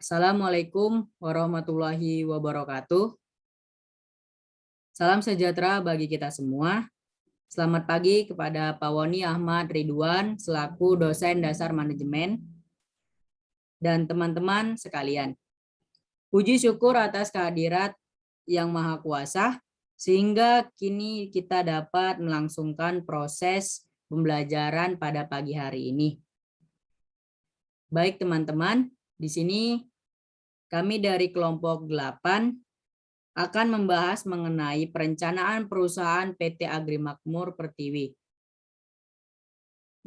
Assalamualaikum warahmatullahi wabarakatuh. Salam sejahtera bagi kita semua. Selamat pagi kepada Pak Woni Ahmad Ridwan selaku dosen dasar manajemen dan teman-teman sekalian. Puji syukur atas kehadirat Yang Maha Kuasa sehingga kini kita dapat melangsungkan proses pembelajaran pada pagi hari ini. Baik teman-teman, di sini kami dari kelompok 8 akan membahas mengenai perencanaan perusahaan PT Agrimakmur Pertiwi.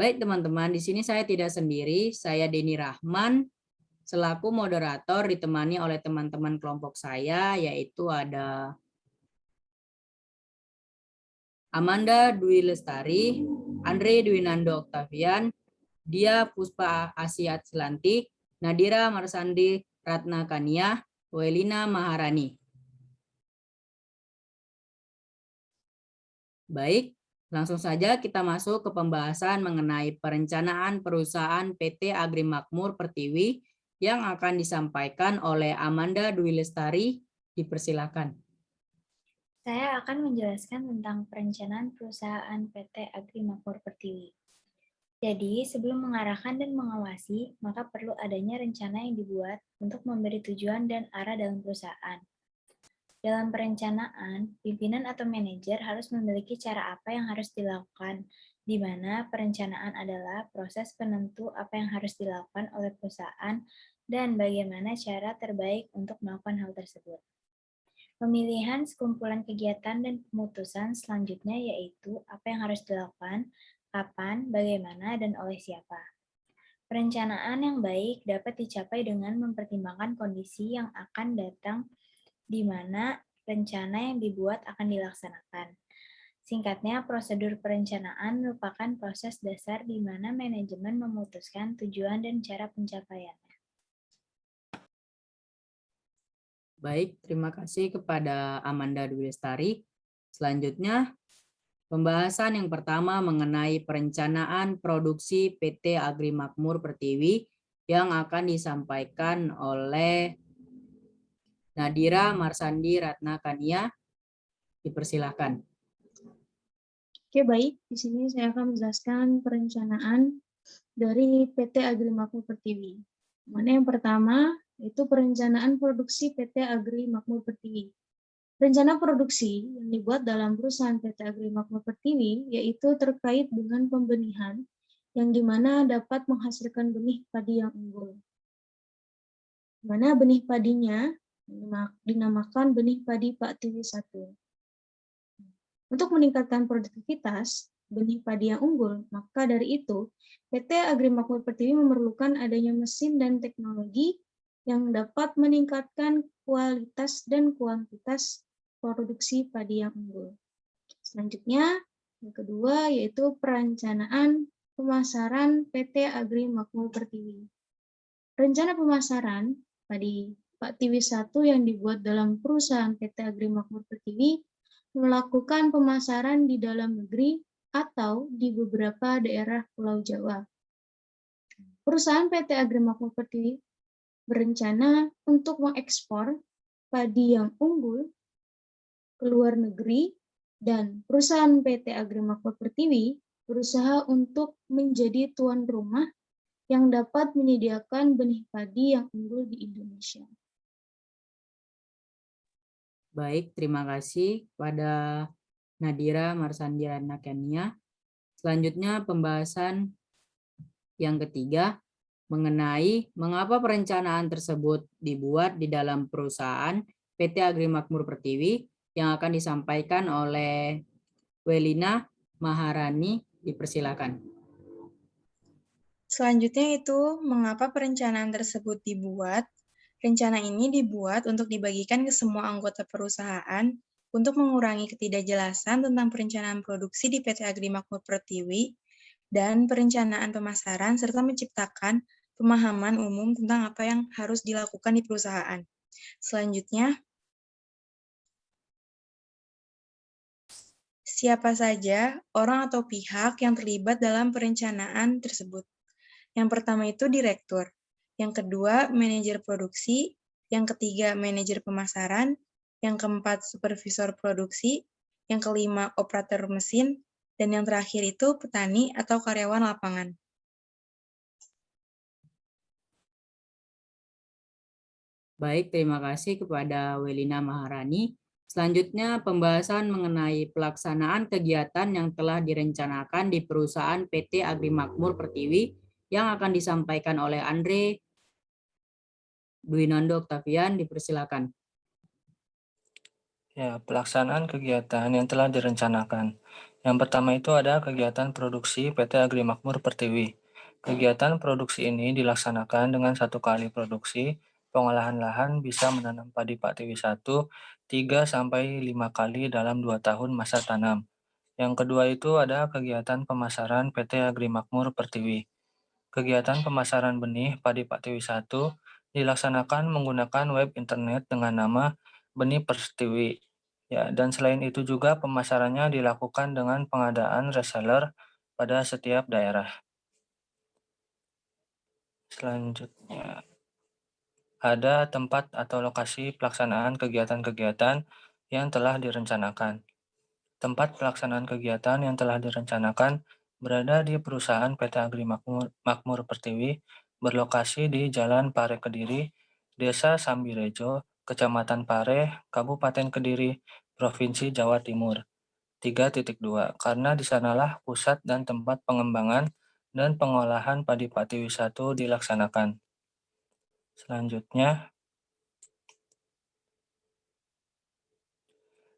Baik teman-teman, di sini saya tidak sendiri, saya Denny Rahman selaku moderator ditemani oleh teman-teman kelompok saya, yaitu ada Amanda Dwi Lestari, Andre Dwinando Octavian, Dia Puspa Asiat Selantik, Nadira Marsandi Ratna Kania, Welina Maharani. Baik, langsung saja kita masuk ke pembahasan mengenai perencanaan perusahaan PT Agrimakmur Pertiwi yang akan disampaikan oleh Amanda Dwi Lestari. Dipersilakan. Saya akan menjelaskan tentang perencanaan perusahaan PT Agrimakmur Pertiwi. Jadi, sebelum mengarahkan dan mengawasi, maka perlu adanya rencana yang dibuat untuk memberi tujuan dan arah dalam perusahaan. Dalam perencanaan, pimpinan atau manajer harus memiliki cara apa yang harus dilakukan, di mana perencanaan adalah proses penentu apa yang harus dilakukan oleh perusahaan dan bagaimana cara terbaik untuk melakukan hal tersebut. Pemilihan sekumpulan kegiatan dan pemutusan selanjutnya yaitu apa yang harus dilakukan, kapan, bagaimana, dan oleh siapa. Perencanaan yang baik dapat dicapai dengan mempertimbangkan kondisi yang akan datang di mana rencana yang dibuat akan dilaksanakan. Singkatnya, prosedur perencanaan merupakan proses dasar di mana manajemen memutuskan tujuan dan cara pencapaian. Baik, terima kasih kepada Amanda Dwi Lestari. Selanjutnya, pembahasan yang pertama mengenai perencanaan produksi PT Agrimakmur Pertiwi yang akan disampaikan oleh Nadira Marsandi Ratna Kania. Dipersilakan. Oke, baik. Di sini saya akan menjelaskan perencanaan dari PT Agrimakmur Pertiwi. Mana yang pertama, yaitu perencanaan produksi PT Agrimakmur Pertiwi. Rencana produksi yang dibuat dalam perusahaan PT Agrimakmur Pertiwi yaitu terkait dengan pembenihan yang dimana dapat menghasilkan benih padi yang unggul. Mana benih padinya dinamakan benih padi Pak Tiwi 1. Untuk meningkatkan produktivitas benih padi yang unggul, maka dari itu PT Agrimakmur Pertiwi memerlukan adanya mesin dan teknologi yang dapat meningkatkan kualitas dan kuantitas produksi padi yang unggul. Selanjutnya, yang kedua yaitu perencanaan pemasaran PT Agrimakmur Pertiwi. Rencana pemasaran padi Pak Tiwi 1 yang dibuat dalam perusahaan PT Agrimakmur Pertiwi melakukan pemasaran di dalam negeri atau di beberapa daerah Pulau Jawa. Perusahaan PT Agrimakmur Pertiwi berencana untuk mengekspor padi yang unggul ke luar negeri dan perusahaan PT Agrimakmur Pertiwi berusaha untuk menjadi tuan rumah yang dapat menyediakan benih padi yang unggul di Indonesia. Baik, terima kasih kepada Nadira Marsandi Ratna Kania. Selanjutnya pembahasan yang ketiga mengenai mengapa perencanaan tersebut dibuat di dalam perusahaan PT Agrimakmur Pertiwi yang akan disampaikan oleh Welina Maharani. Dipersilakan. Selanjutnya itu mengapa perencanaan tersebut dibuat. Rencana ini dibuat untuk dibagikan ke semua anggota perusahaan untuk mengurangi ketidakjelasan tentang perencanaan produksi di PT Agrimakmur Pertiwi dan perencanaan pemasaran serta menciptakan pemahaman umum tentang apa yang harus dilakukan di perusahaan. Selanjutnya, siapa saja orang atau pihak yang terlibat dalam perencanaan tersebut. Yang pertama itu direktur. yang kedua manajer produksi, yang ketiga manajer pemasaran, yang keempat supervisor produksi, yang kelima operator mesin, dan yang terakhir itu petani atau karyawan lapangan. Baik, terima kasih kepada Welina Maharani. Selanjutnya, pembahasan mengenai pelaksanaan kegiatan yang telah direncanakan di perusahaan PT Agrimakmur Pertiwi yang akan disampaikan oleh Andre Dwinando Octavian, dipersilakan. Ya, pelaksanaan kegiatan yang telah direncanakan. Yang pertama itu ada kegiatan produksi PT Agrimakmur Pertiwi. Kegiatan produksi ini dilaksanakan dengan 1 kali produksi. Pengolahan lahan bisa menanam padi Pertiwi 1 3-5 kali dalam 2 tahun masa tanam. Yang kedua itu ada kegiatan pemasaran PT Agrimakmur Pertiwi. Kegiatan pemasaran benih padi Pertiwi 1 dilaksanakan menggunakan web internet dengan nama Benih Pertiwi. Ya, dan selain itu juga pemasarannya dilakukan dengan pengadaan reseller pada setiap daerah. Selanjutnya, ada tempat atau lokasi pelaksanaan kegiatan-kegiatan yang telah direncanakan. Tempat pelaksanaan kegiatan yang telah direncanakan berada di perusahaan PT Agrimakmur Pertiwi, berlokasi di Jalan Pare Kediri, Desa Sambirejo, Kecamatan Pare, Kabupaten Kediri, Provinsi Jawa Timur. 3.2, karena di sanalah pusat dan tempat pengembangan dan pengolahan padi Pertiwi 1 dilaksanakan. Selanjutnya,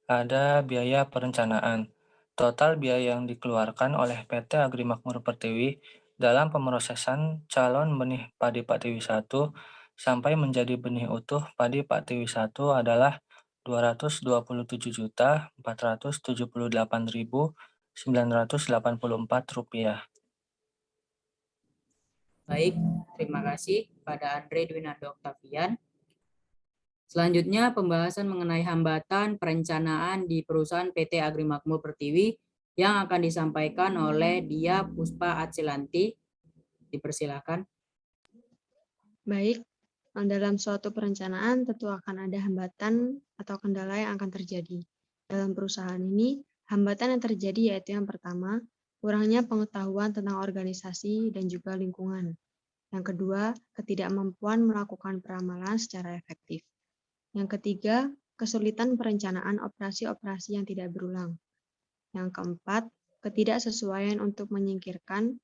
ada biaya perencanaan. Total biaya yang dikeluarkan oleh PT Agrimakmur Pertiwi dalam pemrosesan calon benih padi Pertiwi 1 sampai menjadi benih utuh padi Pertiwi 1 adalah Rp227.478.984. Baik, terima kasih kepada Andre Dwinando Octavian. Selanjutnya, pembahasan mengenai hambatan perencanaan di perusahaan PT Agrimakmur Pertiwi yang akan disampaikan oleh Dia Puspa Atsilanti. Dipersilakan. Baik, dalam suatu perencanaan tentu akan ada hambatan atau kendala yang akan terjadi. Dalam perusahaan ini, hambatan yang terjadi yaitu yang pertama, kurangnya pengetahuan tentang organisasi dan juga lingkungan. Yang kedua, ketidakmampuan melakukan peramalan secara efektif. Yang ketiga, kesulitan perencanaan operasi-operasi yang tidak berulang. Yang keempat, ketidaksesuaian untuk menyingkirkan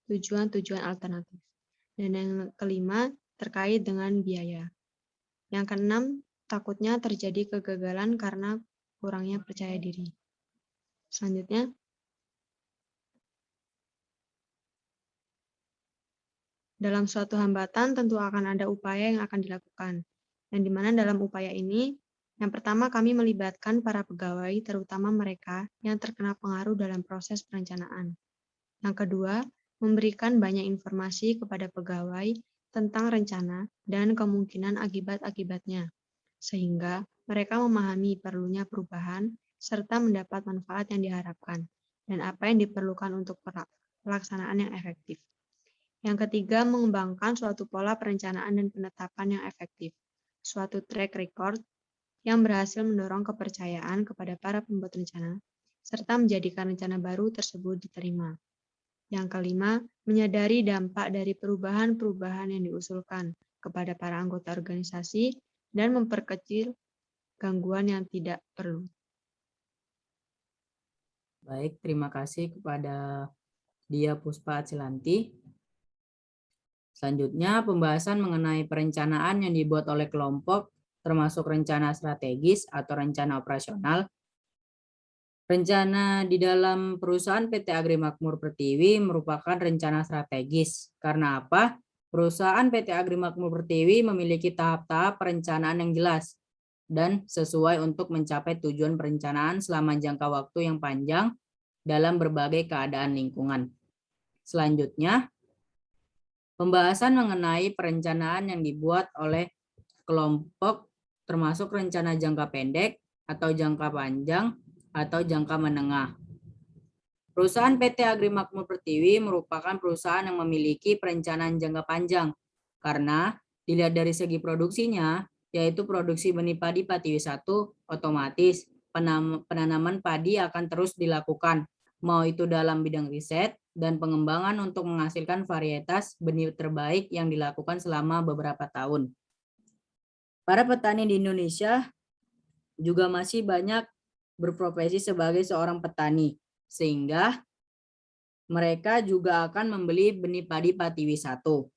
tujuan-tujuan alternatif. Dan yang kelima, terkait dengan biaya. Yang keenam, takutnya terjadi kegagalan karena kurangnya percaya diri. Selanjutnya, dalam suatu hambatan tentu akan ada upaya yang akan dilakukan. Dan di mana dalam upaya ini, yang pertama kami melibatkan para pegawai, terutama mereka yang terkena pengaruh dalam proses perencanaan. Yang kedua, memberikan banyak informasi kepada pegawai tentang rencana dan kemungkinan akibat-akibatnya, sehingga mereka memahami perlunya perubahan serta mendapat manfaat yang diharapkan dan apa yang diperlukan untuk pelaksanaan yang efektif. Yang ketiga, mengembangkan suatu pola perencanaan dan penetapan yang efektif, suatu track record yang berhasil mendorong kepercayaan kepada para pembuat rencana, serta menjadikan rencana baru tersebut diterima. Yang kelima, menyadari dampak dari perubahan-perubahan yang diusulkan kepada para anggota organisasi dan memperkecil gangguan yang tidak perlu. Baik, terima kasih kepada Dia Puspa Atsilanti. Selanjutnya, pembahasan mengenai perencanaan yang dibuat oleh kelompok, termasuk rencana strategis atau rencana operasional. Rencana di dalam perusahaan PT Agrimakmur Pertiwi merupakan rencana strategis. Karena apa? Perusahaan PT Agrimakmur Pertiwi memiliki tahap-tahap perencanaan yang jelas dan sesuai untuk mencapai tujuan perencanaan selama jangka waktu yang panjang dalam berbagai keadaan lingkungan. Selanjutnya, pembahasan mengenai perencanaan yang dibuat oleh kelompok termasuk rencana jangka pendek atau jangka panjang atau jangka menengah. Perusahaan PT Agrimakmur Pertiwi merupakan perusahaan yang memiliki perencanaan jangka panjang Karena dilihat dari segi produksinya, yaitu produksi benih padi Patiwi 1, otomatis penanaman padi akan terus dilakukan, mau itu dalam bidang riset dan pengembangan untuk menghasilkan varietas benih terbaik yang dilakukan selama beberapa tahun. Para petani di Indonesia juga masih banyak berprofesi sebagai seorang petani, sehingga mereka juga akan membeli benih padi Patiwi 1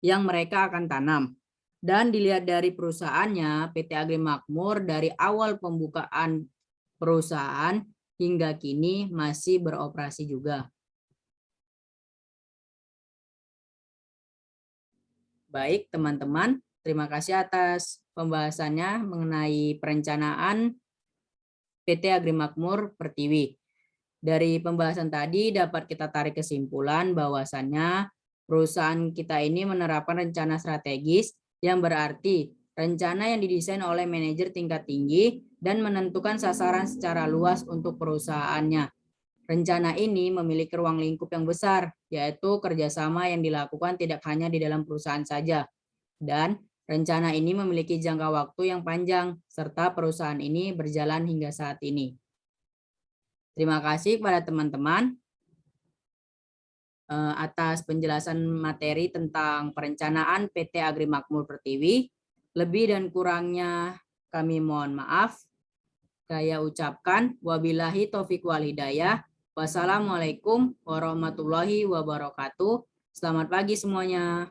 yang mereka akan tanam. Dan dilihat dari perusahaannya, PT Agri Makmur dari awal pembukaan perusahaan hingga kini masih beroperasi juga. Baik teman-teman, terima kasih atas pembahasannya mengenai perencanaan PT Agri Makmur Pertiwi. Dari pembahasan tadi dapat kita tarik kesimpulan bahwasannya perusahaan kita ini menerapkan rencana strategis yang berarti rencana yang didesain oleh manajer tingkat tinggi dan menentukan sasaran secara luas untuk perusahaannya. Rencana ini memiliki ruang lingkup yang besar, yaitu kerjasama yang dilakukan tidak hanya di dalam perusahaan saja. Dan rencana ini memiliki jangka waktu yang panjang, serta perusahaan ini berjalan hingga saat ini. Terima kasih kepada teman-teman atas penjelasan materi tentang perencanaan PT Agri Makmur Pertiwi. Lebih dan kurangnya kami mohon maaf. Saya ucapkan wabillahi taufik wal hidayah. Wassalamualaikum warahmatullahi wabarakatuh. Selamat pagi semuanya.